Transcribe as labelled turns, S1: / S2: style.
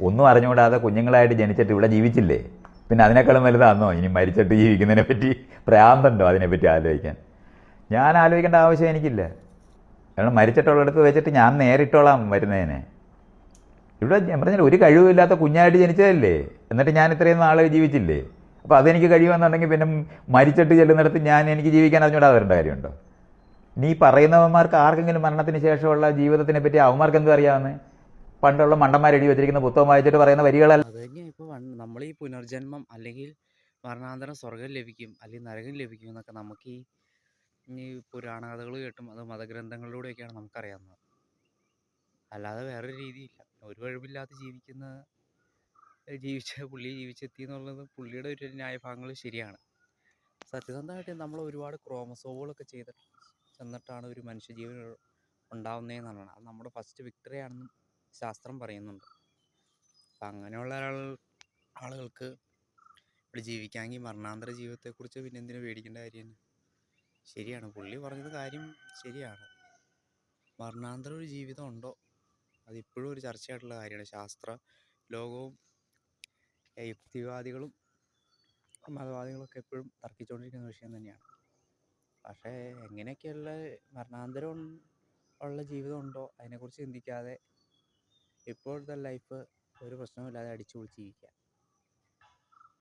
S1: ഒന്നും അറിഞ്ഞുകൂടാതെ കുഞ്ഞുങ്ങളായിട്ട് ജനിച്ചിട്ട് ഇവിടെ ജീവിച്ചില്ലേ, പിന്നെ അതിനേക്കാളും വലുതാണെന്നോ ഇനി മരിച്ചിട്ട് ജീവിക്കുന്നതിനെ പറ്റി പ്രാന്തുണ്ടോ അതിനെപ്പറ്റി ആലോചിക്കാൻ? ഞാൻ ആലോചിക്കേണ്ട ആവശ്യം എനിക്കില്ല. കാരണം മരിച്ചിട്ടുള്ളിടത്ത് വെച്ചിട്ട് ഞാൻ നേരിട്ടോളാം വരുന്നതിനെ. ഇവിടെ ഞാൻ പറഞ്ഞാൽ ഒരു കഴിവില്ലാത്ത കുഞ്ഞായിട്ട് ജനിച്ചതല്ലേ, എന്നിട്ട് ഞാൻ ഇത്രയും നാൾ ജീവിച്ചില്ലേ. അപ്പോൾ അതെനിക്ക് കഴിയുമെന്നുണ്ടെങ്കിൽ പിന്നെ മരിച്ചിട്ട് ചെല്ലുന്നിടത്ത് എനിക്ക് ജീവിക്കാൻ അറിഞ്ഞൂടാതെ വരേണ്ട കാര്യമുണ്ടോ? ഇനി ഈ പറയുന്നവന്മാർക്ക് ആർക്കെങ്കിലും മരണത്തിന് ശേഷമുള്ള ജീവിതത്തിനെ പറ്റി അവന്മാർക്ക് എന്തും അറിയാവുന്നത്? പണ്ടുള്ള മണ്ടന്മാർ എഴുതി വെച്ചിരിക്കുന്ന പുസ്തകം വായിച്ചിട്ട് പറയുന്ന വരികളല്ല.
S2: അത് തന്നെയാണ് ഇപ്പോൾ നമ്മൾ ഈ പുനർജന്മം അല്ലെങ്കിൽ മരണാന്തരം സ്വർഗം ലഭിക്കും അല്ലെങ്കിൽ നരകം ലഭിക്കും എന്നൊക്കെ നമുക്ക് ഈ പുരാണ കഥകൾ കേട്ടും അത് മതഗ്രന്ഥങ്ങളിലൂടെയൊക്കെയാണ് നമുക്കറിയാവുന്നത്. അല്ലാതെ വേറൊരു രീതിയില്ല. ഒരു കഴിവില്ലാതെ പുള്ളി ജീവിച്ചെത്തി എന്നുള്ളത് പുള്ളിയുടെ ഒരു ന്യായഭാഗങ്ങൾ ശരിയാണ്. സത്യസന്ധമായിട്ട് നമ്മൾ ഒരുപാട് ക്രോമസോമുകളൊക്കെ ചെന്നിട്ടാണ് ഒരു മനുഷ്യജീവൻ ഉണ്ടാവുന്നതെന്നാണ്. അത് നമ്മുടെ ഫസ്റ്റ് വിക്ടറി ആണെന്നും ശാസ്ത്രം പറയുന്നുണ്ട്. അപ്പം അങ്ങനെയുള്ള ആളുകൾക്ക് ഇവിടെ ജീവിക്കാമെങ്കിൽ മരണാന്തര ജീവിതത്തെക്കുറിച്ച് പിന്നെ എന്തിനു പേടിക്കേണ്ട കാര്യമാണ്? ശരിയാണ്, പുള്ളി പറഞ്ഞത് കാര്യം ശരിയാണ്. മരണാന്തര ഒരു ജീവിതം ഉണ്ടോ? അതിപ്പോഴും ഒരു ചർച്ചയായിട്ടുള്ള കാര്യമാണ്. ശാസ്ത്ര ലോകവും യുക്തിവാദികളും മതവാദികളൊക്കെ എപ്പോഴും തർക്കിച്ചുകൊണ്ടിരിക്കുന്ന വിഷയം തന്നെയാണ്. പക്ഷേ എങ്ങനെയൊക്കെയുള്ള മരണാന്തരം ഉള്ള ജീവിതം ഉണ്ടോ അതിനെക്കുറിച്ച് ചിന്തിക്കാതെ ഇപ്പോഴത്തെ ലൈഫ് ഒരു പ്രശ്നമില്ലാതെ അടിച്ചു പൊളിച്ച് ജീവിക്കുക.